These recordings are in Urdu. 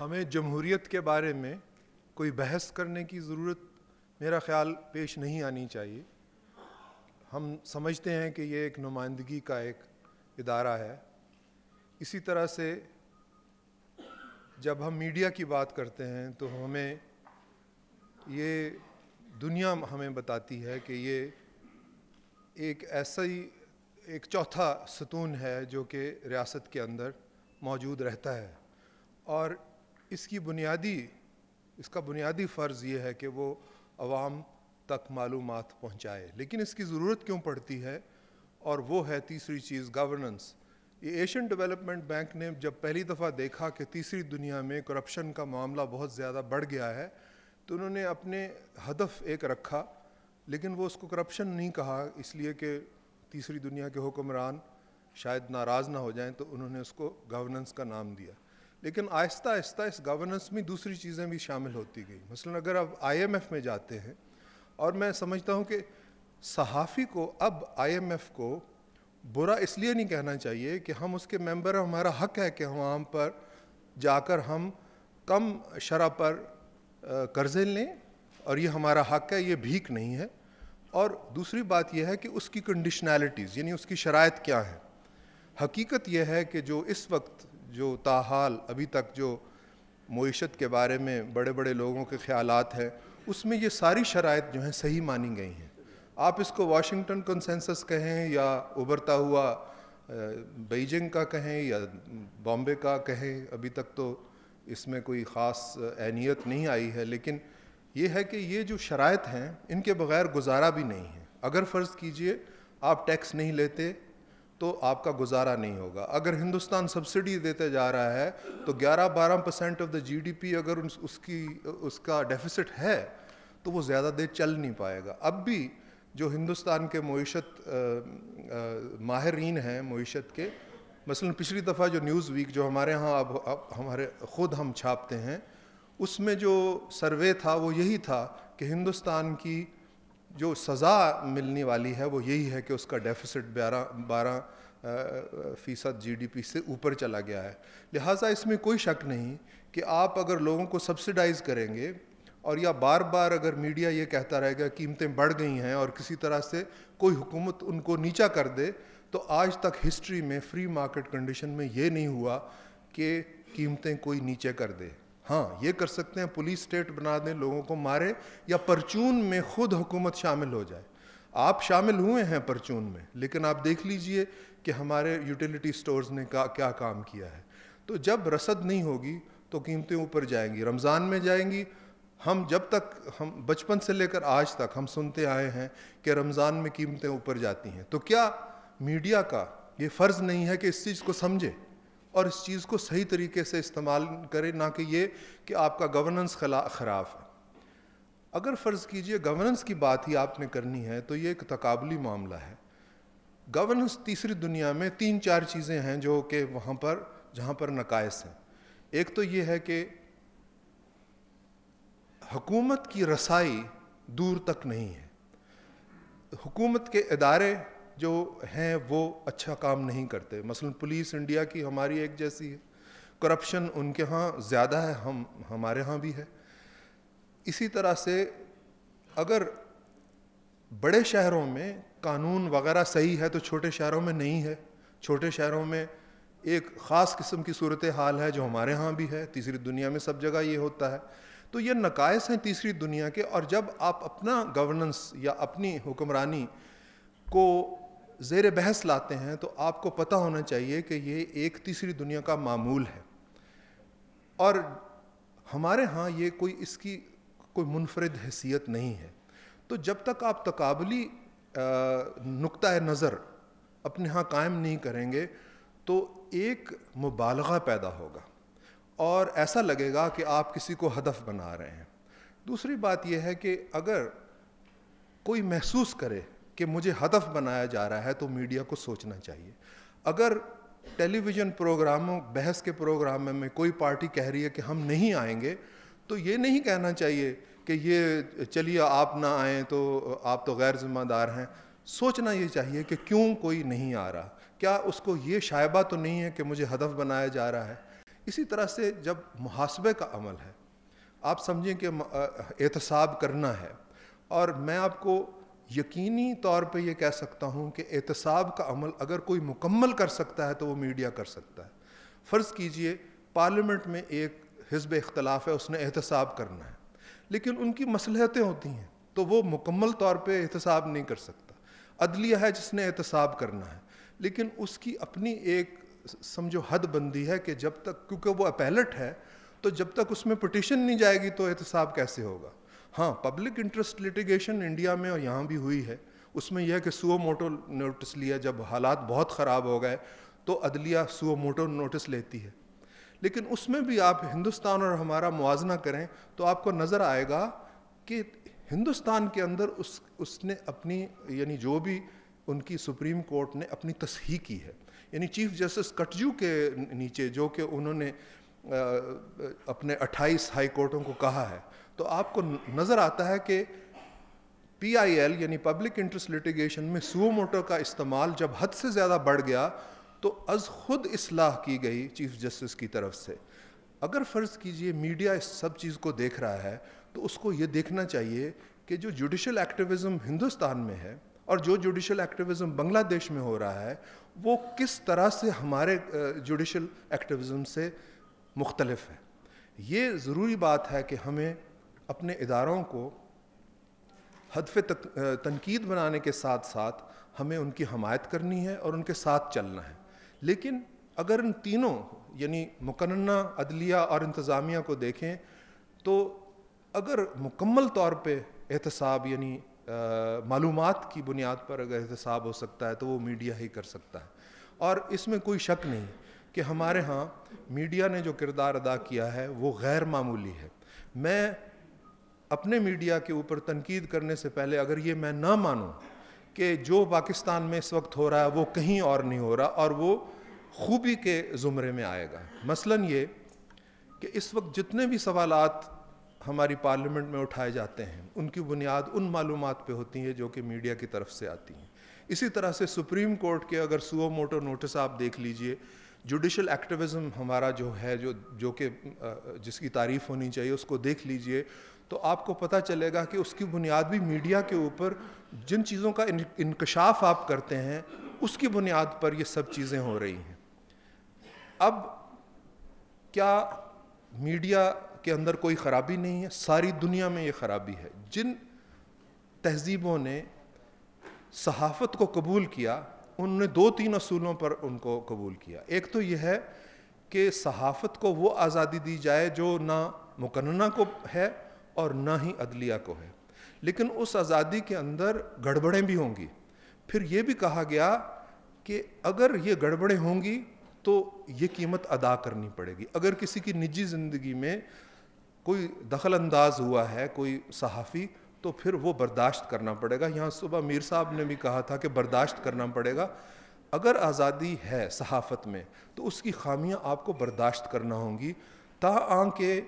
ہمیں جمہوریت کے بارے میں کوئی بحث کرنے کی ضرورت میرا خیال پیش نہیں آنی چاہیے۔ ہم سمجھتے ہیں کہ یہ ایک نمائندگی کا ایک ادارہ ہے۔ اسی طرح سے جب ہم میڈیا کی بات کرتے ہیں تو ہمیں یہ دنیا ہمیں بتاتی ہے کہ یہ ایک ایسا ہی ایک چوتھا ستون ہے جو کہ ریاست کے اندر موجود رہتا ہے، اور اس کا بنیادی فرض یہ ہے کہ وہ عوام تک معلومات پہنچائے۔ لیکن اس کی ضرورت کیوں پڑتی ہے؟ اور وہ ہے تیسری چیز، گورننس۔ یہ ایشین ڈیولپمنٹ بینک نے جب پہلی دفعہ دیکھا کہ تیسری دنیا میں کرپشن کا معاملہ بہت زیادہ بڑھ گیا ہے تو انہوں نے اپنے ہدف ایک رکھا، لیکن وہ اس کو کرپشن نہیں کہا، اس لیے کہ تیسری دنیا کے حکمران شاید ناراض نہ ہو جائیں، تو انہوں نے اس کو گورننس کا نام دیا۔ لیکن آہستہ آہستہ اس گورننس میں دوسری چیزیں بھی شامل ہوتی گئی۔ مثلا اگر آپ آئی ایم ایف میں جاتے ہیں، اور میں سمجھتا ہوں کہ صحافی کو اب آئی ایم ایف کو برا اس لیے نہیں کہنا چاہیے کہ ہم اس کے ممبر ہیں، ہمارا حق ہے کہ ہم وہاں پر جا کر ہم کم شرح پر قرضے لیں، اور یہ ہمارا حق ہے، یہ بھیک نہیں ہے۔ اور دوسری بات یہ ہے کہ اس کی کنڈیشنالٹیز، یعنی اس کی شرائط کیا ہیں۔ حقیقت یہ ہے کہ جو اس وقت جو تاحال ابھی تک جو معیشت کے بارے میں بڑے بڑے لوگوں کے خیالات ہیں، اس میں یہ ساری شرائط جو ہیں صحیح مانی گئی ہیں۔ آپ اس کو واشنگٹن کنسنسس کہیں یا ابھرتا ہوا بیجنگ کا کہیں یا بامبے کا کہیں، ابھی تک تو اس میں کوئی خاص اہمیت نہیں آئی ہے، لیکن یہ ہے کہ یہ جو شرائط ہیں ان کے بغیر گزارا بھی نہیں ہے۔ اگر فرض کیجئے آپ ٹیکس نہیں لیتے تو آپ کا گزارا نہیں ہوگا۔ اگر ہندوستان سبسڈی دیتے جا رہا ہے تو 11-12% of the G D P اگر اس کا ڈیفیسٹ ہے تو وہ زیادہ دیر چل نہیں پائے گا۔ اب بھی جو ہندوستان کے معیشت ماہرین ہیں معیشت کے، مثلا پچھلی دفعہ جو نیوز ویک جو ہمارے ہاں اب ہمارے خود ہم چھاپتے ہیں، اس میں جو سروے تھا وہ یہی تھا کہ ہندوستان کی جو سزا ملنے والی ہے وہ یہی ہے کہ اس کا ڈیفیسٹ 12% جی ڈی پی سے اوپر چلا گیا ہے۔ لہٰذا اس میں کوئی شک نہیں کہ آپ اگر لوگوں کو سبسڈائز کریں گے، اور یا بار بار اگر میڈیا یہ کہتا رہے گا قیمتیں بڑھ گئی ہیں اور کسی طرح سے کوئی حکومت ان کو نیچا کر دے، تو آج تک ہسٹری میں فری مارکیٹ کنڈیشن میں یہ نہیں ہوا کہ قیمتیں کوئی نیچے کر دے۔ ہاں یہ کر سکتے ہیں پولیس اسٹیٹ بنا دیں، لوگوں کو مارے، یا پرچون میں خود حکومت شامل ہو جائے۔ آپ شامل ہوئے ہیں پرچون میں، لیکن آپ دیکھ لیجئے کہ ہمارے یوٹیلیٹی سٹورز نے کیا کام کیا ہے۔ تو جب رسد نہیں ہوگی تو قیمتیں اوپر جائیں گی، رمضان میں جائیں گی۔ جب تک ہم بچپن سے لے کر آج تک ہم سنتے آئے ہیں کہ رمضان میں قیمتیں اوپر جاتی ہیں۔ تو کیا میڈیا کا یہ فرض نہیں ہے کہ اس چیز کو سمجھے اور اس چیز کو صحیح طریقے سے استعمال کرے، نہ کہ یہ کہ آپ کا گورننس خراب ہے۔ اگر فرض کیجئے گورننس کی بات ہی آپ نے کرنی ہے تو یہ ایک تقابلی معاملہ ہے۔ گورننس تیسری دنیا میں 3-4 چیزیں ہیں جو کہ وہاں پر جہاں پر نقائص ہیں۔ ایک تو یہ ہے کہ حکومت کی رسائی دور تک نہیں ہے۔ حکومت کے ادارے جو ہیں وہ اچھا کام نہیں کرتے۔ مثلا پولیس انڈیا کی ہماری ایک جیسی ہے، کرپشن ان کے ہاں زیادہ ہے، ہمارے ہاں بھی ہے۔ اسی طرح سے اگر بڑے شہروں میں قانون وغیرہ صحیح ہے تو چھوٹے شہروں میں نہیں ہے۔ چھوٹے شہروں میں ایک خاص قسم کی صورتحال ہے جو ہمارے ہاں بھی ہے، تیسری دنیا میں سب جگہ یہ ہوتا ہے۔ تو یہ نقائص ہیں تیسری دنیا کے، اور جب آپ اپنا گورننس یا اپنی حکمرانی کو زیر بحث لاتے ہیں تو آپ کو پتہ ہونا چاہیے کہ یہ ایک تیسری دنیا کا معمول ہے، اور ہمارے ہاں یہ اس کی کوئی منفرد حیثیت نہیں ہے۔ تو جب تک آپ تقابلی نقطہ نظر اپنے ہاں قائم نہیں کریں گے تو ایک مبالغہ پیدا ہوگا اور ایسا لگے گا کہ آپ کسی کو ہدف بنا رہے ہیں۔ دوسری بات یہ ہے کہ اگر کوئی محسوس کرے کہ مجھے ہدف بنایا جا رہا ہے تو میڈیا کو سوچنا چاہیے۔ اگر ٹیلی ویژن پروگراموں بحث کے پروگرام میں کوئی پارٹی کہہ رہی ہے کہ ہم نہیں آئیں گے، تو یہ نہیں کہنا چاہیے کہ یہ چلیے آپ نہ آئیں تو آپ تو غیر ذمہ دار ہیں۔ سوچنا یہ چاہیے کہ کیوں کوئی نہیں آ رہا، کیا اس کو یہ شائبہ تو نہیں ہے کہ مجھے ہدف بنایا جا رہا ہے، اسی طرح سے جب محاسبے کا عمل ہے، آپ سمجھیں کہ احتساب کرنا ہے، اور میں آپ کو یقینی طور پہ یہ کہہ سکتا ہوں کہ احتساب کا عمل اگر کوئی مکمل کر سکتا ہے تو وہ میڈیا کر سکتا ہے۔ فرض کیجئے پارلیمنٹ میں ایک حزب اختلاف ہے، اس نے احتساب کرنا ہے، لیکن ان کی مصلحتیں ہوتی ہیں تو وہ مکمل طور پہ احتساب نہیں کر سکتا۔ عدلیہ ہے جس نے احتساب کرنا ہے، لیکن اس کی اپنی ایک سمجھو حد بندی ہے کہ جب تک، کیونکہ وہ اپیلٹ ہے، تو جب تک اس میں پٹیشن نہیں جائے گی تو احتساب کیسے ہوگا؟ ہاں، پبلک انٹرسٹ لیٹیگیشن انڈیا میں اور یہاں بھی ہوئی ہے، اس میں یہ ہے کہ سو موٹو نوٹس لیا، جب حالات بہت خراب ہو گئے تو عدلیہ سو موٹو نوٹس لیتی ہے، لیکن اس میں بھی آپ ہندوستان اور ہمارا موازنہ کریں تو آپ کو نظر آئے گا کہ ہندوستان کے اندر اس نے اپنی، یعنی جو بھی ان کی سپریم کورٹ نے اپنی تصحیح کی ہے، یعنی چیف جسٹس کٹجو کے نیچے جو کہ انہوں نے اپنے 28 ہائی کورٹوں کو کہا ہے، تو آپ کو نظر آتا ہے کہ پی آئی ایل یعنی پبلک انٹرسٹ لیٹیگیشن میں سو موٹو کا استعمال جب حد سے زیادہ بڑھ گیا تو از خود اصلاح کی گئی چیف جسٹس کی طرف سے۔ اگر فرض کیجئے میڈیا اس سب چیز کو دیکھ رہا ہے تو اس کو یہ دیکھنا چاہیے کہ جو جوڈیشل ایکٹیوزم ہندوستان میں ہے اور جو جوڈیشل ایکٹیوزم بنگلہ دیش میں ہو رہا ہے وہ کس طرح سے ہمارے جوڈیشل ایکٹیوزم سے مختلف ہے۔ یہ ضروری بات ہے کہ ہمیں اپنے اداروں کو ہدف تنقید بنانے کے ساتھ ساتھ ہمیں ان کی حمایت کرنی ہے اور ان کے ساتھ چلنا ہے، لیکن اگر ان تینوں یعنی مقننہ، عدلیہ اور انتظامیہ کو دیکھیں تو اگر مکمل طور پہ احتساب یعنی معلومات کی بنیاد پر اگر احتساب ہو سکتا ہے تو وہ میڈیا ہی کر سکتا ہے، اور اس میں کوئی شک نہیں کہ ہمارے ہاں میڈیا نے جو کردار ادا کیا ہے وہ غیر معمولی ہے۔ میں اپنے میڈیا کے اوپر تنقید کرنے سے پہلے اگر یہ میں نہ مانوں کہ جو پاکستان میں اس وقت ہو رہا ہے وہ کہیں اور نہیں ہو رہا اور وہ خوبی کے زمرے میں آئے گا، مثلاً یہ کہ اس وقت جتنے بھی سوالات ہماری پارلیمنٹ میں اٹھائے جاتے ہیں ان کی بنیاد ان معلومات پہ ہوتی ہیں جو کہ میڈیا کی طرف سے آتی ہیں۔ اسی طرح سے سپریم کورٹ کے اگر سو موٹو نوٹس آپ دیکھ لیجئے، جوڈیشل ایکٹیوزم ہمارا جو ہے جو کہ جس کی تعریف ہونی چاہیے اس کو دیکھ لیجئے تو آپ کو پتہ چلے گا کہ اس کی بنیاد بھی میڈیا کے اوپر جن چیزوں کا انکشاف آپ کرتے ہیں اس کی بنیاد پر یہ سب چیزیں ہو رہی ہیں۔ اب کیا میڈیا کے اندر کوئی خرابی نہیں ہے؟ ساری دنیا میں یہ خرابی ہے۔ جن تہذیبوں نے صحافت کو قبول کیا انہوں نے 2-3 اصولوں پر ان کو قبول کیا۔ ایک تو یہ ہے کہ صحافت کو وہ آزادی دی جائے جو نہ مقننہ کو ہے اور نہ ہی عدلیہ کو ہے، لیکن اس آزادی کے اندر گڑبڑیں بھی ہوں گی۔ پھر یہ بھی کہا گیا کہ اگر یہ گڑبڑیں ہوں گی تو یہ قیمت ادا کرنی پڑے گی۔ اگر کسی کی نجی زندگی میں کوئی دخل انداز ہوا ہے کوئی صحافی تو پھر وہ برداشت کرنا پڑے گا۔ یہاں صبح میر صاحب نے بھی کہا تھا کہ برداشت کرنا پڑے گا۔ اگر آزادی ہے صحافت میں تو اس کی خامیاں آپ کو برداشت کرنا ہوں گی تاہم کہ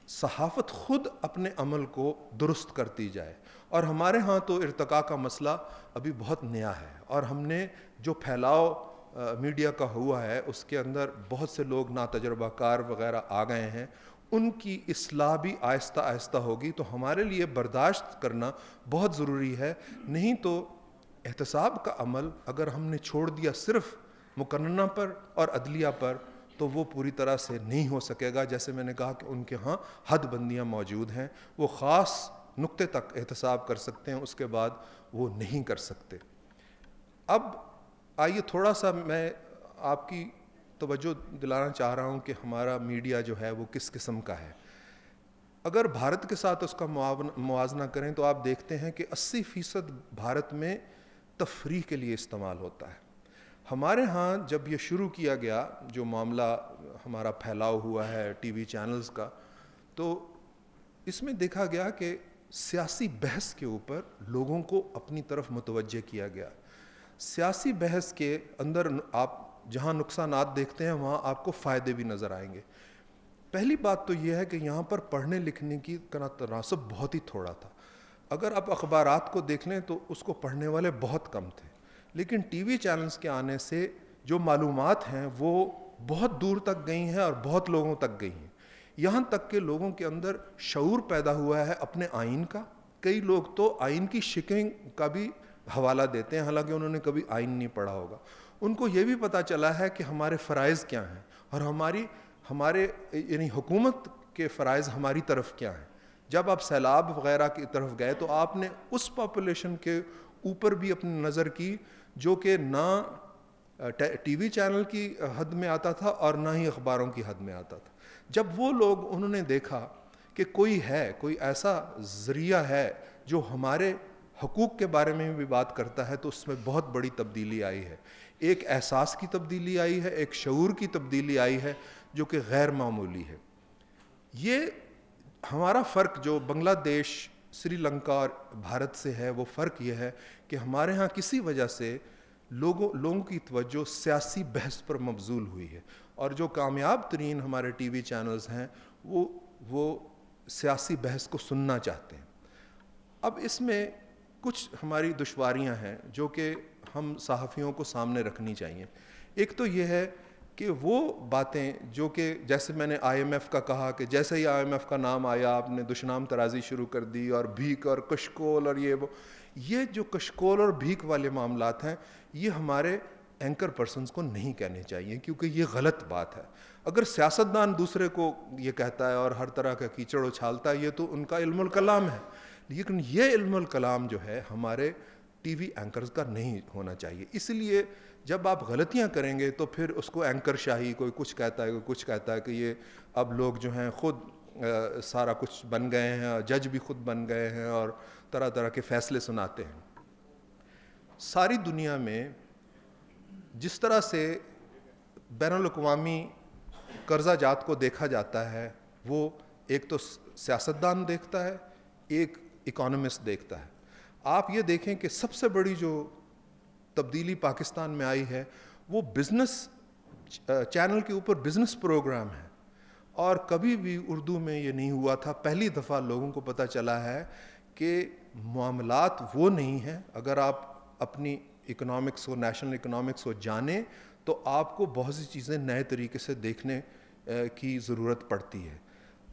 صحافت خود اپنے عمل کو درست کرتی جائے۔ اور ہمارے ہاں تو ارتقاء کا مسئلہ ابھی بہت نیا ہے اور ہم نے جو پھیلاؤ میڈیا کا ہوا ہے اس کے اندر بہت سے لوگ ناتجربہ کار وغیرہ آ گئے ہیں، ان کی اصلاح بھی آہستہ آہستہ ہوگی، تو ہمارے لیے برداشت کرنا بہت ضروری ہے۔ نہیں تو احتساب کا عمل اگر ہم نے چھوڑ دیا صرف مقننہ پر اور عدلیہ پر تو وہ پوری طرح سے نہیں ہو سکے گا۔ جیسے میں نے کہا کہ ان کے ہاں حد بندیاں موجود ہیں، وہ خاص نقطے تک احتساب کر سکتے ہیں، اس کے بعد وہ نہیں کر سکتے۔ اب آئیے تھوڑا سا میں آپ کی توجہ دلانا چاہ رہا ہوں کہ ہمارا میڈیا جو ہے وہ کس قسم کا ہے۔ اگر بھارت کے ساتھ اس کا موازنہ کریں تو آپ دیکھتے ہیں کہ 80% بھارت میں تفریح کے لیے استعمال ہوتا ہے۔ ہمارے ہاں جب یہ شروع کیا گیا جو معاملہ ہمارا پھیلاؤ ہوا ہے ٹی وی چینلز کا، تو اس میں دیکھا گیا کہ سیاسی بحث کے اوپر لوگوں کو اپنی طرف متوجہ کیا گیا۔ سیاسی بحث کے اندر آپ جہاں نقصانات دیکھتے ہیں وہاں آپ کو فائدے بھی نظر آئیں گے۔ پہلی بات تو یہ ہے کہ یہاں پر پڑھنے لکھنے کی تناسب بہت ہی تھوڑا تھا۔ اگر آپ اخبارات کو دیکھ لیں تو اس کو پڑھنے والے بہت کم تھے، لیکن ٹی وی چینلز کے آنے سے جو معلومات ہیں وہ بہت دور تک گئی ہیں اور بہت لوگوں تک گئی ہیں، یہاں تک کہ لوگوں کے اندر شعور پیدا ہوا ہے اپنے آئین کا. کئی لوگ تو آئین کی شکلیں کا بھی حوالہ دیتے ہیں حالانکہ انہوں نے کبھی آئین نہیں پڑھا ہوگا. ان کو یہ بھی پتہ چلا ہے کہ ہمارے فرائض کیا ہیں اور ہمارے یعنی حکومت کے فرائض ہماری طرف کیا ہیں. جب آپ سیلاب وغیرہ کی طرف گئے تو آپ نے اس پاپولیشن کے اوپر بھی اپنی نظر کی جو کہ نہ ٹی وی چینل کی حد میں آتا تھا اور نہ ہی اخباروں کی حد میں آتا تھا. جب وہ لوگ انہوں نے دیکھا کہ کوئی ایسا ذریعہ ہے جو ہمارے حقوق کے بارے میں بھی بات کرتا ہے تو اس میں بہت بڑی تبدیلی آئی ہے. ایک احساس کی تبدیلی آئی ہے، ایک شعور کی تبدیلی آئی ہے جو کہ غیر معمولی ہے. یہ ہمارا فرق جو بنگلہ دیش، سری لنکا اور بھارت سے ہے، وہ فرق یہ ہے کہ ہمارے ہاں کسی وجہ سے لوگوں کی توجہ سیاسی بحث پر مبذول ہوئی ہے، اور جو کامیاب ترین ہمارے ٹی وی چینلز ہیں وہ سیاسی بحث کو سننا چاہتے ہیں. اب اس میں کچھ ہماری دشواریاں ہیں جو کہ ہم صحافیوں کو سامنے رکھنی چاہیے. ایک تو یہ ہے کہ وہ باتیں جو کہ جیسے میں نے آئی ایم ایف کا کہا کہ جیسے ہی آئی ایم ایف کا نام آیا آپ نے دشنام ترازی شروع کر دی اور بھیک اور کشکول اور یہ جو کشکول اور بھیک والے معاملات ہیں یہ ہمارے اینکر پرسنز کو نہیں کہنے چاہیے کیونکہ یہ غلط بات ہے. اگر سیاستدان دوسرے کو یہ کہتا ہے اور ہر طرح کا کیچڑ اچھالتا ہے یہ تو ان کا علم الکلام ہے، لیکن یہ علم الکلام جو ہے ہمارے ٹی وی اینکرز کا نہیں ہونا چاہیے. اس لیے جب آپ غلطیاں کریں گے تو پھر اس کو اینکر شاہی، کوئی کچھ کہتا ہے کوئی کچھ کہتا ہے کہ یہ اب لوگ جو ہیں خود سارا کچھ بن گئے ہیں، جج بھی خود بن گئے ہیں اور طرح طرح کے فیصلے سناتے ہیں. ساری دنیا میں جس طرح سے بین الاقوامی قرضہ جات کو دیکھا جاتا ہے وہ ایک تو سیاستدان دیکھتا ہے، ایک اکانومسٹ دیکھتا ہے. آپ یہ دیکھیں کہ سب سے بڑی جو تبدیلی پاکستان میں آئی ہے وہ بزنس چینل کے اوپر بزنس پروگرام ہے، اور کبھی بھی اردو میں یہ نہیں ہوا تھا. پہلی دفعہ لوگوں کو پتہ چلا ہے کہ معاملات وہ نہیں ہیں. اگر آپ اپنی اکنامکس کو، نیشنل اکنامکس کو جانیں تو آپ کو بہت سی چیزیں نئے طریقے سے دیکھنے کی ضرورت پڑتی ہے.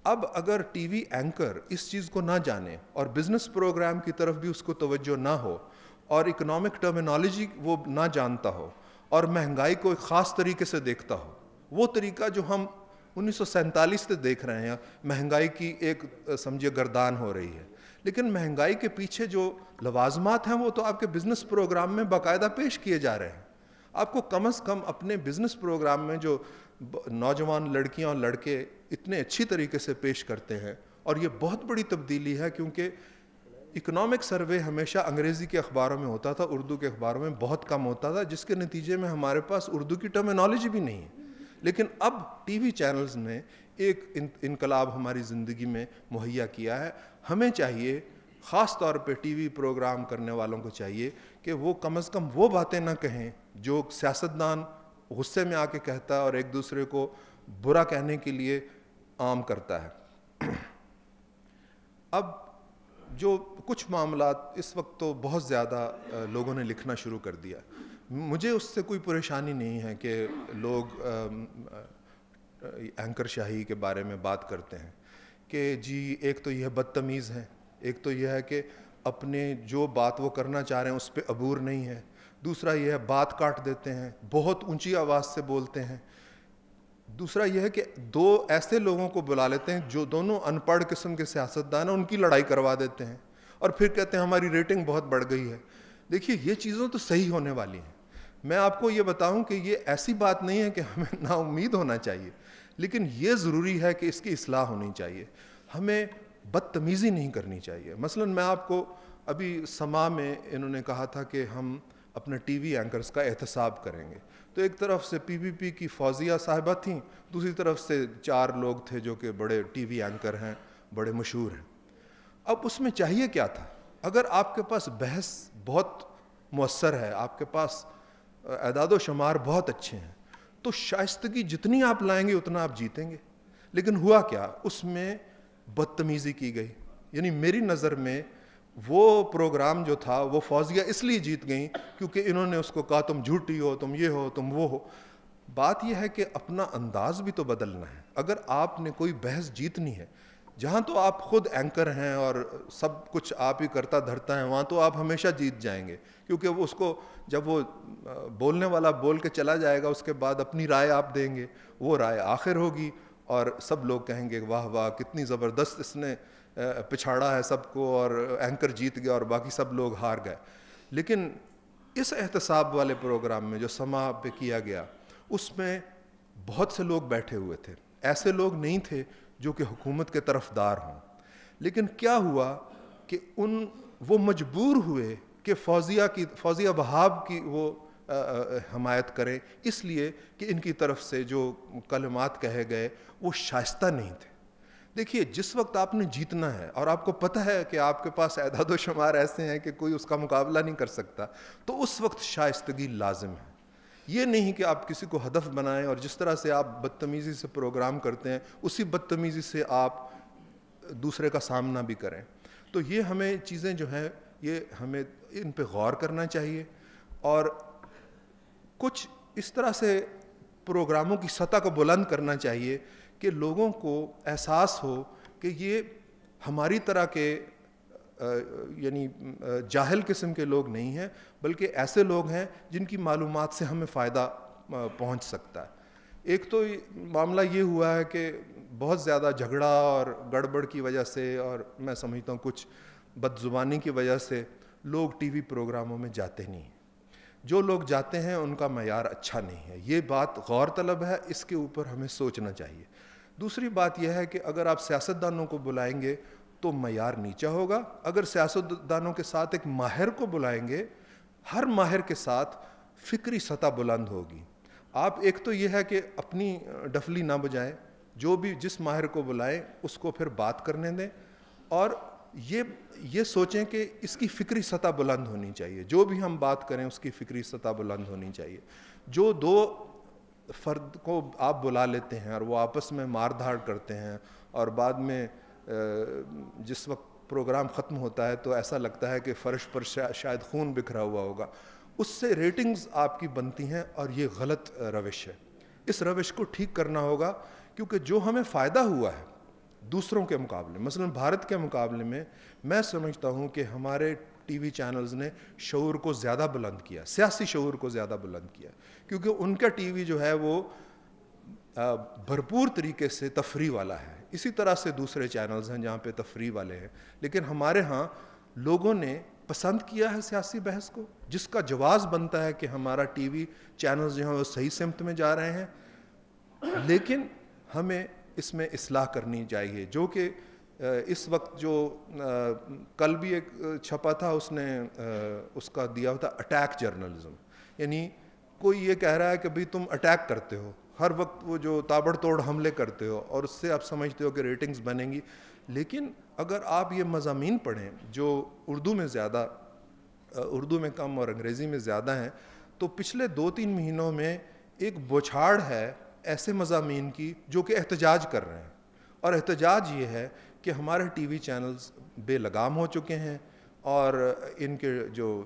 اب اگر ٹی وی اینکر اس چیز کو نہ جانے اور بزنس پروگرام کی طرف بھی اس کو توجہ نہ ہو اور اکنامک ٹرمینالوجی وہ نہ جانتا ہو اور مہنگائی کو ایک خاص طریقے سے دیکھتا ہو، وہ طریقہ جو ہم 1947 سے دیکھ رہے ہیں، مہنگائی کی ایک سمجھے گردان ہو رہی ہے، لیکن مہنگائی کے پیچھے جو لوازمات ہیں وہ تو آپ کے بزنس پروگرام میں باقاعدہ پیش کیے جا رہے ہیں. آپ کو کم از کم اپنے بزنس پروگرام میں جو نوجوان لڑکیاں اور لڑکے اتنے اچھی طریقے سے پیش کرتے ہیں، اور یہ بہت بڑی تبدیلی ہے کیونکہ اکنامک سروے ہمیشہ انگریزی کے اخباروں میں ہوتا تھا، اردو کے اخباروں میں بہت کم ہوتا تھا، جس کے نتیجے میں ہمارے پاس اردو کی ٹرمینالوجی بھی نہیں ہے. لیکن اب ٹی وی چینلز نے ایک انقلاب ہماری زندگی میں مہیا کیا ہے. ہمیں چاہیے، خاص طور پہ ٹی وی پروگرام کرنے والوں کو چاہیے کہ وہ کم از کم وہ باتیں نہ کہیں جو سیاستدان غصے میں آ کے کہتا ہے اور ایک دوسرے کو برا کہنے کے لیے عام کرتا ہے. اب جو کچھ معاملات اس وقت تو بہت زیادہ لوگوں نے لکھنا شروع کر دیا. مجھے اس سے کوئی پریشانی نہیں ہے کہ لوگ اینکر شاہی کے بارے میں بات کرتے ہیں کہ جی ایک تو یہ بدتمیز ہے، ایک تو یہ ہے کہ اپنے جو بات وہ کرنا چاہ رہے ہیں اس پہ عبور نہیں ہے، دوسرا یہ ہے بات کاٹ دیتے ہیں، بہت اونچی آواز سے بولتے ہیں، دوسرا یہ ہے کہ دو ایسے لوگوں کو بلا لیتے ہیں جو دونوں ان پڑھ قسم کے سیاستدان ہیں، ان کی لڑائی کروا دیتے ہیں اور پھر کہتے ہیں ہماری ریٹنگ بہت بڑھ گئی ہے. دیکھیے یہ چیزیں تو صحیح ہونے والی ہیں. میں آپ کو یہ بتاؤں کہ یہ ایسی بات نہیں ہے کہ ہمیں نا امید ہونا چاہیے، لیکن یہ ضروری ہے کہ اس کی اصلاح ہونی چاہیے. ہمیں بدتمیزی نہیں کرنی چاہیے. مثلا میں آپ کو ابھی سما میں انہوں نے کہا تھا کہ ہم اپنے ٹی وی اینکرز کا احتساب کریں گے، تو ایک طرف سے پی پی پی کی فوزیہ صاحبہ تھیں، دوسری طرف سے 4 لوگ تھے جو کہ بڑے ٹی وی اینکر ہیں، بڑے مشہور ہیں. اب اس میں چاہیے کیا تھا؟ اگر آپ کے پاس بحث بہت مؤثر ہے، آپ کے پاس اعداد و شمار بہت اچھے ہیں، تو شائستگی جتنی آپ لائیں گے اتنا آپ جیتیں گے. لیکن ہوا کیا؟ اس میں بدتمیزی کی گئی. یعنی میری نظر میں وہ پروگرام جو تھا وہ فوزیہ اس لیے جیت گئیں کیونکہ انہوں نے اس کو کہا تم جھوٹی ہو، تم یہ ہو، تم وہ ہو. بات یہ ہے کہ اپنا انداز بھی تو بدلنا ہے. اگر آپ نے کوئی بحث جیتنی ہے, جہاں تو آپ خود اینکر ہیں اور سب کچھ آپ ہی کرتا دھرتا ہے, وہاں تو آپ ہمیشہ جیت جائیں گے, کیونکہ وہ اس کو جب وہ بولنے والا بول کے چلا جائے گا, اس کے بعد اپنی رائے آپ دیں گے, وہ رائے آخر ہوگی اور سب لوگ کہیں گے واہ واہ کتنی زبردست اس نے پچھاڑا ہے سب کو, اور اینکر جیت گیا اور باقی سب لوگ ہار گئے. لیکن اس احتساب والے پروگرام میں جو سما پہ کیا گیا, اس میں بہت سے لوگ بیٹھے ہوئے تھے, ایسے لوگ نہیں تھے جو کہ حکومت کے طرفدار ہوں. لیکن کیا ہوا کہ وہ مجبور ہوئے کہ فوزیہ وہاب کی وہ حمایت کریں, اس لیے کہ ان کی طرف سے جو کلمات کہے گئے وہ شائستہ نہیں تھے. دیکھیے, جس وقت آپ نے جیتنا ہے اور آپ کو پتہ ہے کہ آپ کے پاس اعداد و شمار ایسے ہیں کہ کوئی اس کا مقابلہ نہیں کر سکتا, تو اس وقت شائستگی لازم ہے. یہ نہیں کہ آپ کسی کو ہدف بنائیں اور جس طرح سے آپ بدتمیزی سے پروگرام کرتے ہیں اسی بدتمیزی سے آپ دوسرے کا سامنا بھی کریں. تو یہ ہمیں چیزیں جو ہیں یہ ہمیں ان پہ غور کرنا چاہیے, اور کچھ اس طرح سے پروگراموں کی سطح کو بلند کرنا چاہیے کہ لوگوں کو احساس ہو کہ یہ ہماری طرح کے یعنی جاہل قسم کے لوگ نہیں ہیں, بلکہ ایسے لوگ ہیں جن کی معلومات سے ہمیں فائدہ پہنچ سکتا ہے. ایک تو معاملہ یہ ہوا ہے کہ بہت زیادہ جھگڑا اور گڑبڑ کی وجہ سے, اور میں سمجھتا ہوں کچھ بد زبانی کی وجہ سے لوگ ٹی وی پروگراموں میں جاتے نہیں ہیں. جو لوگ جاتے ہیں ان کا معیار اچھا نہیں ہے, یہ بات غور طلب ہے, اس کے اوپر ہمیں سوچنا چاہیے. دوسری بات یہ ہے کہ اگر آپ سیاستدانوں کو بلائیں گے تو معیار نیچا ہوگا. اگر سیاستدانوں کے ساتھ ایک ماہر کو بلائیں گے, ہر ماہر کے ساتھ فکری سطح بلند ہوگی. آپ ایک تو یہ ہے کہ اپنی ڈفلی نہ بجائیں, جو بھی جس ماہر کو بلائیں اس کو پھر بات کرنے دیں, اور یہ سوچیں کہ اس کی فکری سطح بلند ہونی چاہیے. جو بھی ہم بات کریں اس کی فکری سطح بلند ہونی چاہیے. جو دو فرد کو آپ بلا لیتے ہیں اور وہ آپس میں مار دھاڑ کرتے ہیں, اور بعد میں جس وقت پروگرام ختم ہوتا ہے تو ایسا لگتا ہے کہ فرش پر شاید خون بکھرا ہوا ہوگا, اس سے ریٹنگز آپ کی بنتی ہیں, اور یہ غلط روش ہے. اس روش کو ٹھیک کرنا ہوگا, کیونکہ جو ہمیں فائدہ ہوا ہے دوسروں کے مقابلے, مثلا بھارت کے مقابلے میں سمجھتا ہوں کہ ہمارے ٹی وی چینلز نے شعور کو زیادہ بلند کیا, سیاسی شعور کو زیادہ بلند کیا, کیونکہ ان کا ٹی وی جو ہے وہ بھرپور طریقے سے تفریح والا ہے. اسی طرح سے دوسرے چینلز ہیں جہاں پہ تفریح والے ہیں, لیکن ہمارے ہاں لوگوں نے پسند کیا ہے سیاسی بحث کو, جس کا جواز بنتا ہے کہ ہمارا ٹی وی چینلز جو ہیں وہ صحیح سمت میں جا رہے ہیں. لیکن ہمیں اس میں اصلاح کرنی چاہیے, جو کہ اس وقت جو کل بھی ایک چھپا تھا, اس نے اس کا دیا تھا اٹیک جرنلزم, یعنی کوئی یہ کہہ رہا ہے کہ بھئی تم اٹیک کرتے ہو, ہر وقت وہ جو تابڑ توڑ حملے کرتے ہو, اور اس سے آپ سمجھتے ہو کہ ریٹنگز بنیں گی. لیکن اگر آپ یہ مضامین پڑھیں جو اردو میں کم اور انگریزی میں زیادہ ہیں, تو پچھلے 2-3 مہینوں میں ایک بوچھاڑ ہے ایسے مضامین کی جو کہ احتجاج کر رہے ہیں. اور احتجاج یہ ہے کہ ہمارے ٹی وی چینلز بے لگام ہو چکے ہیں, اور ان کے جو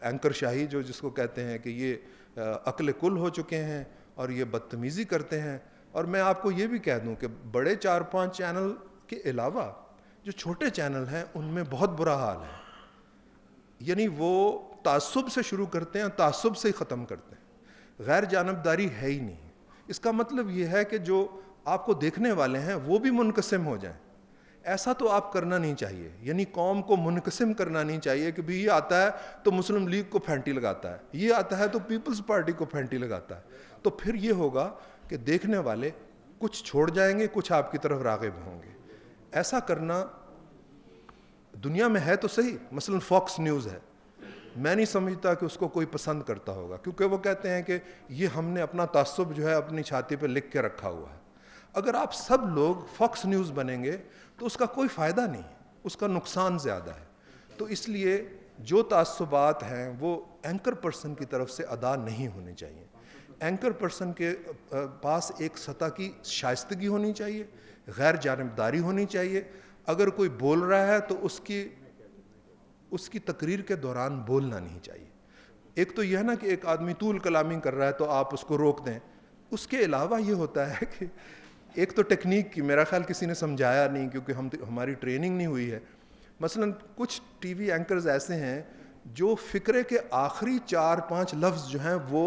اینکر شاہی جو جس کو کہتے ہیں کہ یہ عقل کل ہو چکے ہیں اور یہ بدتمیزی کرتے ہیں. اور میں آپ کو یہ بھی کہہ دوں کہ بڑے 4-5 چینل کے علاوہ جو چھوٹے چینل ہیں ان میں بہت برا حال ہے. یعنی وہ تعصب سے شروع کرتے ہیں, تعصب سے ہی ختم کرتے ہیں, غیر جانبداری ہے ہی نہیں. اس کا مطلب یہ ہے کہ جو آپ کو دیکھنے والے ہیں وہ بھی منقسم ہو جائیں. ایسا تو آپ کرنا نہیں چاہیے, یعنی قوم کو منقسم کرنا نہیں چاہیے کہ بھی یہ آتا ہے تو مسلم لیگ کو پھینٹی لگاتا ہے, یہ آتا ہے تو پیپلز پارٹی کو پھینٹی لگاتا ہے. تو پھر یہ ہوگا کہ دیکھنے والے کچھ چھوڑ جائیں گے, کچھ آپ کی طرف راغب ہوں گے. ایسا کرنا دنیا میں ہے تو صحیح, مثلا فاکس نیوز ہے, میں نہیں سمجھتا کہ اس کو کوئی پسند کرتا ہوگا, کیونکہ وہ کہتے ہیں کہ یہ ہم نے اپنا تعصب جو ہے اپنی چھاتی پہ لکھ کے رکھا ہوا ہے. اگر آپ سب لوگ فاکس نیوز بنیں گے تو اس کا کوئی فائدہ نہیں, اس کا نقصان زیادہ ہے. تو اس لیے جو تعصبات ہیں وہ اینکر پرسن کی طرف سے ادا نہیں ہونے چاہیے. اینکر پرسن کے پاس ایک سطح کی شائستگی ہونی چاہیے, غیر جانبداری ہونی چاہیے. اگر کوئی بول رہا ہے تو اس کی تقریر کے دوران بولنا نہیں چاہیے. ایک تو یہ ہے نا کہ ایک آدمی طول کلامی کر رہا ہے تو آپ اس کو روک دیں. اس کے علاوہ یہ ہوتا ہے کہ ایک تو ٹیکنیک کی میرا خیال کسی نے سمجھایا نہیں, کیونکہ ہماری ٹریننگ نہیں ہوئی ہے. مثلا کچھ ٹی وی اینکرز ایسے ہیں جو فقرے کے آخری 4-5 لفظ جو ہیں وہ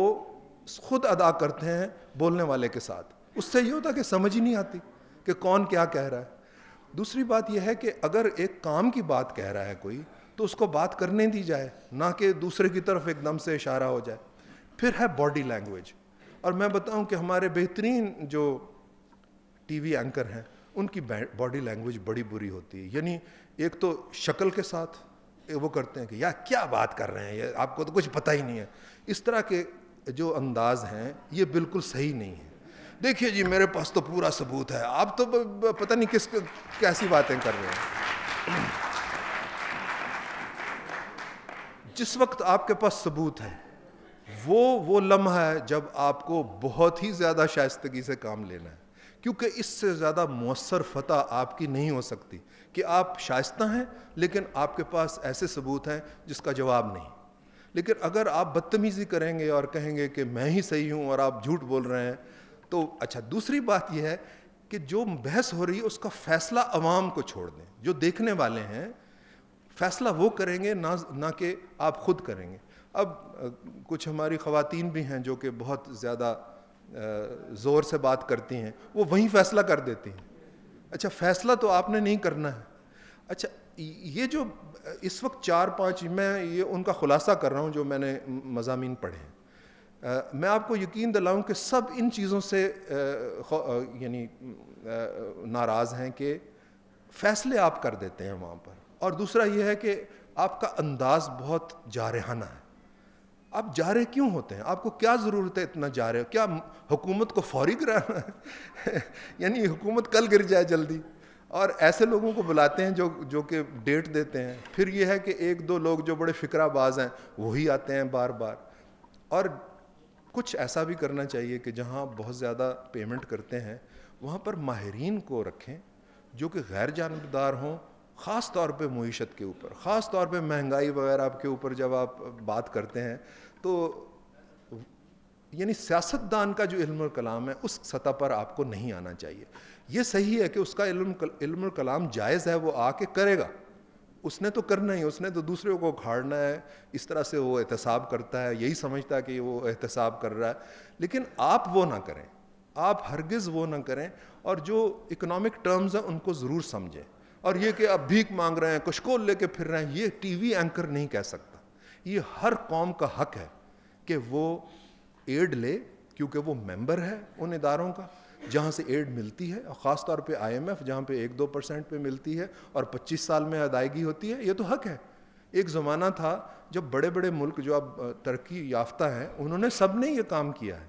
خود ادا کرتے ہیں بولنے والے کے ساتھ. اس سے یہ ہوتا ہے کہ سمجھ ہی نہیں آتی کہ کون کیا کہہ رہا ہے. دوسری بات یہ ہے کہ اگر ایک کام کی بات کہہ رہا ہے کوئی تو اس کو بات کرنے دی جائے, نہ کہ دوسرے کی طرف ایک دم سے اشارہ ہو جائے. پھر ہے باڈی لینگویج. اور میں بتاؤں کہ ہمارے بہترین جو ٹی وی اینکر ہیں ان کی باڈی لینگویج بڑی بری ہوتی ہے. یعنی ایک تو شکل کے ساتھ وہ کرتے ہیں کہ یار کیا بات کر رہے ہیں, یہ آپ کو تو کچھ پتہ ہی نہیں ہے. اس طرح کے جو انداز ہیں یہ بالکل صحیح نہیں ہے. دیکھیے جی میرے پاس تو پورا ثبوت ہے, آپ تو پتہ نہیں کیسی باتیں کر رہے ہیں. جس وقت آپ کے پاس ثبوت ہے وہ لمحہ ہے جب آپ کو بہت ہی زیادہ شائستگی سے کام لینا ہے, کیونکہ اس سے زیادہ مؤثر فتح آپ کی نہیں ہو سکتی کہ آپ شائستہ ہیں لیکن آپ کے پاس ایسے ثبوت ہیں جس کا جواب نہیں. لیکن اگر آپ بدتمیزی کریں گے اور کہیں گے کہ میں ہی صحیح ہوں اور آپ جھوٹ بول رہے ہیں تو اچھا. دوسری بات یہ ہے کہ جو بحث ہو رہی ہے اس کا فیصلہ عوام کو چھوڑ دیں. جو دیکھنے والے ہیں فیصلہ وہ کریں گے, نہ کہ آپ خود کریں گے. اب کچھ ہماری خواتین بھی ہیں جو کہ بہت زیادہ زور سے بات کرتی ہیں, وہ وہیں فیصلہ کر دیتی ہیں. اچھا فیصلہ تو آپ نے نہیں کرنا ہے. اچھا یہ جو اس وقت 4-5 میں یہ ان کا خلاصہ کر رہا ہوں جو میں نے مضامین پڑھے ہیں. میں آپ کو یقین دلاؤں کہ سب ان چیزوں سے یعنی ناراض ہیں کہ فیصلے آپ کر دیتے ہیں وہاں پر. اور دوسرا یہ ہے کہ آپ کا انداز بہت جارحانہ ہے. آپ جارح کیوں ہوتے ہیں؟ آپ کو کیا ضرورت ہے اتنا جارح؟ کیا حکومت کو فوری کرانا ہے؟ یعنی حکومت کل گر جائے جلدی. اور ایسے لوگوں کو بلاتے ہیں جو کہ ڈیٹ دیتے ہیں. پھر یہ ہے کہ 1-2 لوگ جو بڑے فقرہ باز ہیں وہی آتے ہیں بار بار. اور کچھ ایسا بھی کرنا چاہیے کہ جہاں بہت زیادہ پیمنٹ کرتے ہیں وہاں پر ماہرین کو رکھیں جو کہ غیر جانبدار ہوں, خاص طور پہ معیشت کے اوپر, خاص طور پہ مہنگائی وغیرہ کے اوپر جب آپ بات کرتے ہیں تو یعنی سیاستدان کا جو علم الکلام ہے اس سطح پر آپ کو نہیں آنا چاہیے. یہ صحیح ہے کہ اس کا علم الکلام جائز ہے, وہ آ کے کرے گا, اس نے تو کرنا ہی, اس نے تو دوسرے کو کھاڑنا ہے. اس طرح سے وہ احتساب کرتا ہے, یہی سمجھتا ہے کہ وہ احتساب کر رہا ہے. لیکن آپ وہ نہ کریں, آپ ہرگز وہ نہ کریں. اور جو اکنامک ٹرمز ہیں ان کو ضرور سمجھیں. اور یہ کہ آپ بھیک مانگ رہے ہیں, کشکول لے کے پھر رہے ہیں, یہ ٹی وی اینکر نہیں کہہ سکتا. یہ ہر قوم کا حق ہے کہ وہ ایڈ لے, کیونکہ وہ ممبر ہے ان اداروں کا جہاں سے ایڈ ملتی ہے, اور خاص طور پہ IMF جہاں پہ 1-2% پہ ملتی ہے اور 25 سال میں ادائیگی ہوتی ہے. یہ تو حق ہے. ایک زمانہ تھا جب بڑے بڑے ملک جو اب ترقی یافتہ ہیں انہوں نے سب نے یہ کام کیا ہے.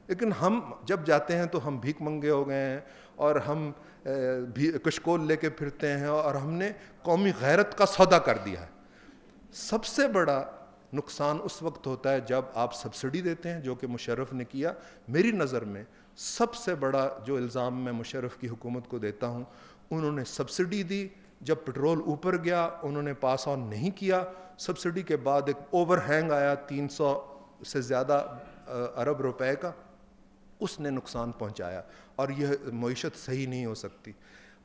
لیکن ہم جب جاتے ہیں تو ہم بھیک منگے ہو گئے ہیں اور ہم کشکول لے کے پھرتے ہیں اور ہم نے قومی غیرت کا سودا کر دیا ہے. سب سے بڑا نقصان اس وقت ہوتا ہے جب آپ سبسڈی دیتے ہیں, جو کہ مشرف نے کیا. میری نظر میں سب سے بڑا جو الزام میں مشرف کی حکومت کو دیتا ہوں, انہوں نے سبسڈی دی. جب پٹرول اوپر گیا انہوں نے پاس آن نہیں کیا. سبسڈی کے بعد ایک اوور ہینگ آیا 300 سے زیادہ ارب روپے کا, اس نے نقصان پہنچایا. اور یہ معیشت صحیح نہیں ہو سکتی.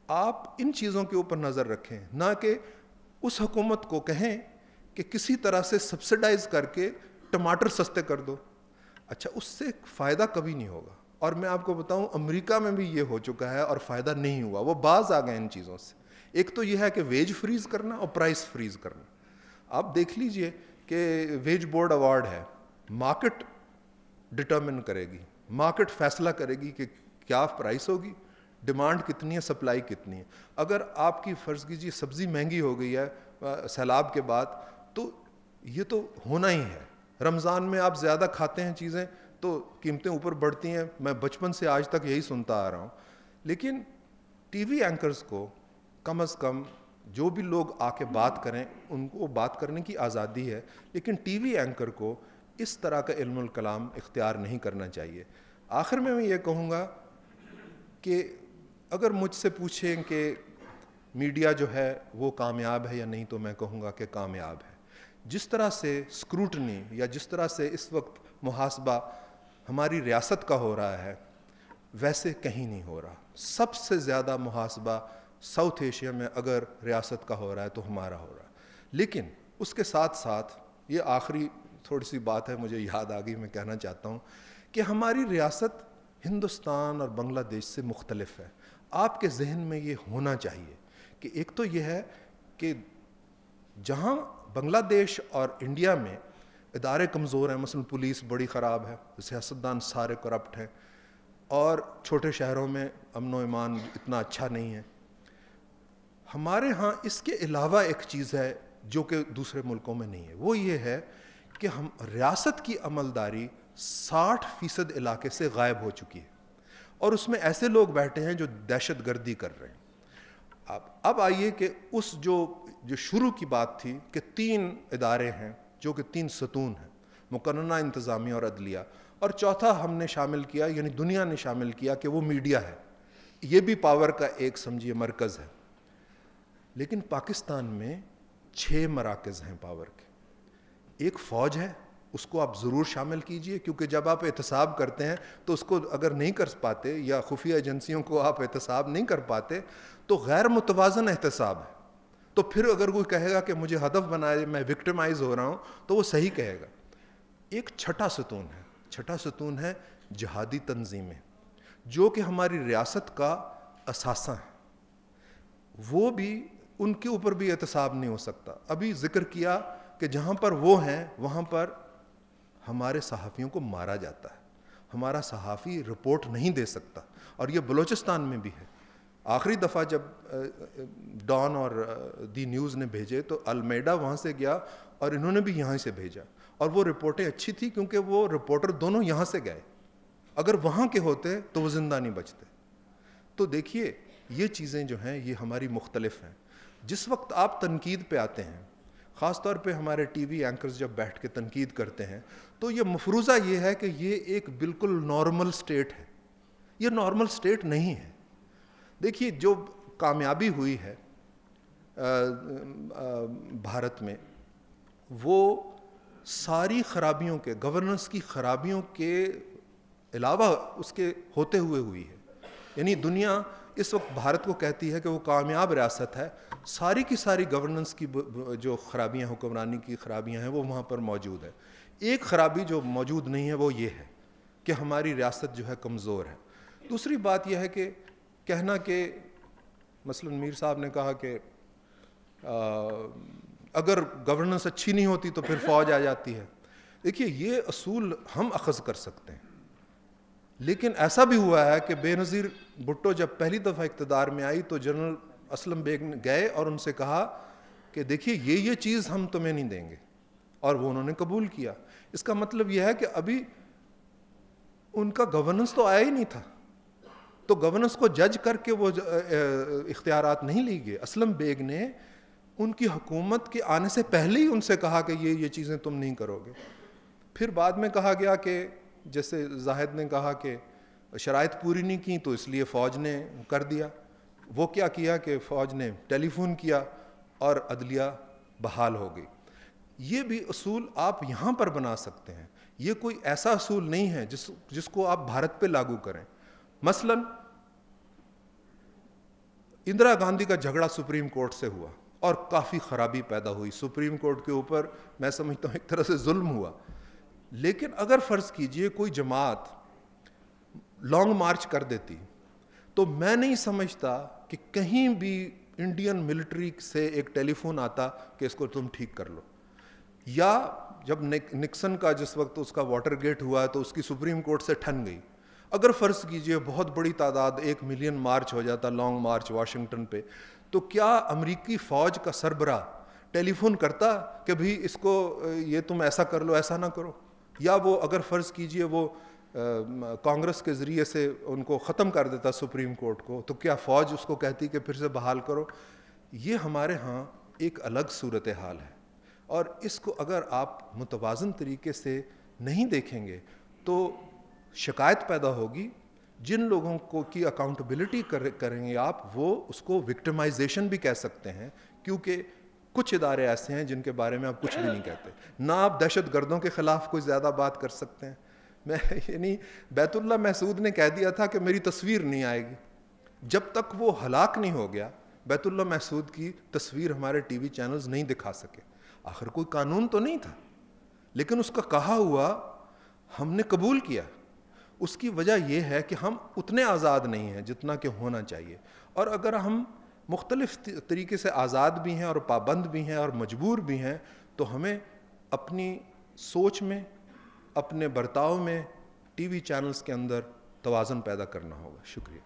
آپ ان چیزوں کے اوپر نظر رکھیں, نہ کہ اس حکومت کو کہیں کہ کسی طرح سے سبسڈائز کر کے ٹماٹر سستے کر دو. اچھا اس سے فائدہ کبھی نہیں ہوگا. اور میں آپ کو بتاؤں امریکہ میں بھی یہ ہو چکا ہے اور فائدہ نہیں ہوا. وہ باز آ گئے ان چیزوں سے. ایک تو یہ ہے کہ ویج فریز کرنا اور پرائس فریز کرنا. آپ دیکھ لیجئے کہ ویج بورڈ ایوارڈ ہے, مارکیٹ ڈٹرمن کرے گی, مارکیٹ فیصلہ کرے گی کہ کیا پرائس ہوگی, ڈیمانڈ کتنی ہے, سپلائی کتنی ہے. اگر آپ کی فرض کیجیے سبزی مہنگی ہو گئی ہے سیلاب کے بعد, تو یہ تو ہونا ہی ہے. رمضان میں آپ زیادہ کھاتے ہیں چیزیں تو قیمتیں اوپر بڑھتی ہیں. میں بچپن سے آج تک یہی سنتا آ رہا ہوں. لیکن ٹی وی اینکرز کو کم از کم جو بھی لوگ آ کے بات کریں ان کو بات کرنے کی آزادی ہے, لیکن ٹی وی اینکر کو اس طرح کا علم الکلام اختیار نہیں کرنا چاہیے. آخر میں یہ کہوں گا کہ اگر مجھ سے پوچھیں کہ میڈیا جو ہے وہ کامیاب ہے یا نہیں, تو میں کہوں گا کہ کامیاب ہے. جس طرح سے اسکروٹنی یا جس طرح سے اس وقت محاسبہ ہماری ریاست کا ہو رہا ہے ویسے کہیں نہیں ہو رہا. سب سے زیادہ محاسبہ ساؤتھ ایشیا میں اگر ریاست کا ہو رہا ہے تو ہمارا ہو رہا ہے. لیکن اس کے ساتھ ساتھ یہ آخری تھوڑی سی بات ہے مجھے یاد آ گئی, میں کہنا چاہتا ہوں کہ ہماری ریاست ہندوستان اور بنگلہ دیش سے مختلف ہے. آپ کے ذہن میں یہ ہونا چاہیے کہ ایک تو یہ ہے کہ جہاں بنگلہ دیش اور انڈیا میں ادارے کمزور ہیں, مثلا پولیس بڑی خراب ہے, سیاستدان سارے کرپٹ ہیں, اور چھوٹے شہروں میں امن و امان اتنا اچھا نہیں ہے. ہمارے ہاں اس کے علاوہ ایک چیز ہے جو کہ دوسرے ملکوں میں نہیں ہے, وہ یہ ہے کہ ہم ریاست کی عملداری 60% علاقے سے غائب ہو چکی ہے, اور اس میں ایسے لوگ بیٹھے ہیں جو دہشت گردی کر رہے ہیں. اب آئیے کہ اس جو شروع کی بات تھی کہ 3 ادارے ہیں جو کہ 3 ستون ہیں, مقننہ, انتظامیہ اور عدلیہ, اور چوتھا ہم نے شامل کیا, یعنی دنیا نے شامل کیا کہ وہ میڈیا ہے. یہ بھی پاور کا ایک سمجھیے مرکز ہے. لیکن پاکستان میں 6 مراکز ہیں پاور کے. ایک فوج ہے, اس کو آپ ضرور شامل کیجئے, کیونکہ جب آپ احتساب کرتے ہیں تو اس کو اگر نہیں کر پاتے یا خفیہ ایجنسیوں کو آپ احتساب نہیں کر پاتے تو غیر متوازن احتساب ہے. تو پھر اگر کوئی کہے گا کہ مجھے ہدف بنائے, میں وکٹمائز ہو رہا ہوں, تو وہ صحیح کہے گا. ایک چھٹا ستون ہے جہادی تنظیمیں, جو کہ ہماری ریاست کا اثاثہ ہیں. وہ بھی, ان کے اوپر بھی احتساب نہیں ہو سکتا. ابھی ذکر کیا کہ جہاں پر وہ ہیں وہاں پر ہمارے صحافیوں کو مارا جاتا ہے, ہمارا صحافی رپورٹ نہیں دے سکتا, اور یہ بلوچستان میں بھی ہے. آخری دفعہ جب ڈان اور دی نیوز نے بھیجے تو المیڈا وہاں سے گیا اور انہوں نے بھی یہاں سے بھیجا, اور وہ رپورٹیں اچھی تھی کیونکہ وہ رپورٹر دونوں یہاں سے گئے. اگر وہاں کے ہوتے تو وہ زندہ نہیں بچتے. تو دیکھیے یہ چیزیں جو ہیں یہ ہماری مختلف ہیں. جس وقت آپ تنقید پہ آتے ہیں, خاص طور پہ ہمارے ٹی وی اینکرز جب بیٹھ کے تنقید کرتے ہیں, تو یہ مفروضہ یہ ہے کہ یہ ایک بالکل نارمل سٹیٹ ہے. یہ نارمل سٹیٹ نہیں ہے. دیکھیے جو کامیابی ہوئی ہے بھارت میں, وہ ساری خرابیوں کے, گورننس کی خرابیوں کے علاوہ اس کے ہوتے ہوئے ہوئی ہے. یعنی دنیا اس وقت بھارت کو کہتی ہے کہ وہ کامیاب ریاست ہے. ساری کی ساری گورننس کی جو خرابیاں, حکمرانی کی خرابیاں ہیں, وہ وہاں پر موجود ہے. ایک خرابی جو موجود نہیں ہے وہ یہ ہے کہ ہماری ریاست جو ہے کمزور ہے. دوسری بات یہ ہے کہ کہنا کہ مثلا میر صاحب نے کہا کہ اگر گورننس اچھی نہیں ہوتی تو پھر فوج آ جاتی ہے. دیکھیے یہ اصول ہم اخذ کر سکتے ہیں, لیکن ایسا بھی ہوا ہے کہ بے نظیر بھٹو جب پہلی دفعہ اقتدار میں آئی تو جنرل اسلم بیگ گئے اور ان سے کہا کہ دیکھیے یہ چیز ہم تمہیں نہیں دیں گے, اور وہ انہوں نے قبول کیا. اس کا مطلب یہ ہے کہ ابھی ان کا گورننس تو آیا ہی نہیں تھا, تو گورننس کو جج کر کے وہ اختیارات نہیں لی گئے. اسلم بیگ نے ان کی حکومت کے آنے سے پہلے ہی ان سے کہا کہ یہ چیزیں تم نہیں کرو گے. پھر بعد میں کہا گیا کہ جیسے زاہد نے کہا کہ شرائط پوری نہیں کی تو اس لیے فوج نے کر دیا. وہ کیا کیا کہ فوج نے ٹیلی فون کیا اور عدلیہ بحال ہو گئی. یہ بھی اصول آپ یہاں پر بنا سکتے ہیں. یہ کوئی ایسا اصول نہیں ہے جس کو آپ بھارت پہ لاگو کریں. مثلا اندرا گاندھی کا جھگڑا سپریم کورٹ سے ہوا اور کافی خرابی پیدا ہوئی. سپریم کورٹ کے اوپر میں سمجھتا ہوں ایک طرح سے ظلم ہوا. لیکن اگر فرض کیجئے کوئی جماعت لانگ مارچ کر دیتی تو میں نہیں سمجھتا کہ کہیں بھی انڈین ملٹری سے ایک ٹیلی فون آتا کہ اس کو تم ٹھیک کر لو. یا جب نکسن کا جس وقت اس کا واٹر گیٹ ہوا تو اس کی سپریم کورٹ سے ٹھن گئی. اگر فرض کیجئے بہت بڑی تعداد 1 ملین مارچ ہو جاتا, لانگ مارچ واشنگٹن پہ, تو کیا امریکی فوج کا سربراہ ٹیلی فون کرتا کہ بھئی اس کو یہ تم ایسا کر لو, ایسا نہ کرو؟ یا وہ اگر فرض کیجئے وہ کانگریس کے ذریعے سے ان کو ختم کر دیتا سپریم کورٹ کو, تو کیا فوج اس کو کہتی کہ پھر سے بحال کرو؟ یہ ہمارے ہاں ایک الگ صورتحال ہے, اور اس کو اگر آپ متوازن طریقے سے نہیں دیکھیں گے تو شکایت پیدا ہوگی. جن لوگوں کو کی اکاؤنٹیبلٹی کریں گے آپ, وہ اس کو وکٹمائزیشن بھی کہہ سکتے ہیں, کیونکہ کچھ ادارے ایسے ہیں جن کے بارے میں آپ کچھ بھی نہیں کہتے. نہ آپ دہشت گردوں کے خلاف کوئی زیادہ بات کر سکتے ہیں. میں یعنی بیت اللہ محسود نے کہہ دیا تھا کہ میری تصویر نہیں آئے گی. جب تک وہ ہلاک نہیں ہو گیا بیت اللہ محسود کی تصویر ہمارے ٹی وی چینلز نہیں دکھا سکے. آخر کوئی قانون تو نہیں تھا, لیکن اس کا کہا ہوا ہم نے قبول کیا. اس کی وجہ یہ ہے کہ ہم اتنے آزاد نہیں ہیں جتنا کہ ہونا چاہیے. اور اگر ہم مختلف طریقے سے آزاد بھی ہیں اور پابند بھی ہیں اور مجبور بھی ہیں, تو ہمیں اپنی سوچ میں, اپنے برتاؤ میں ٹی وی چینلز کے اندر توازن پیدا کرنا ہوگا. شکریہ.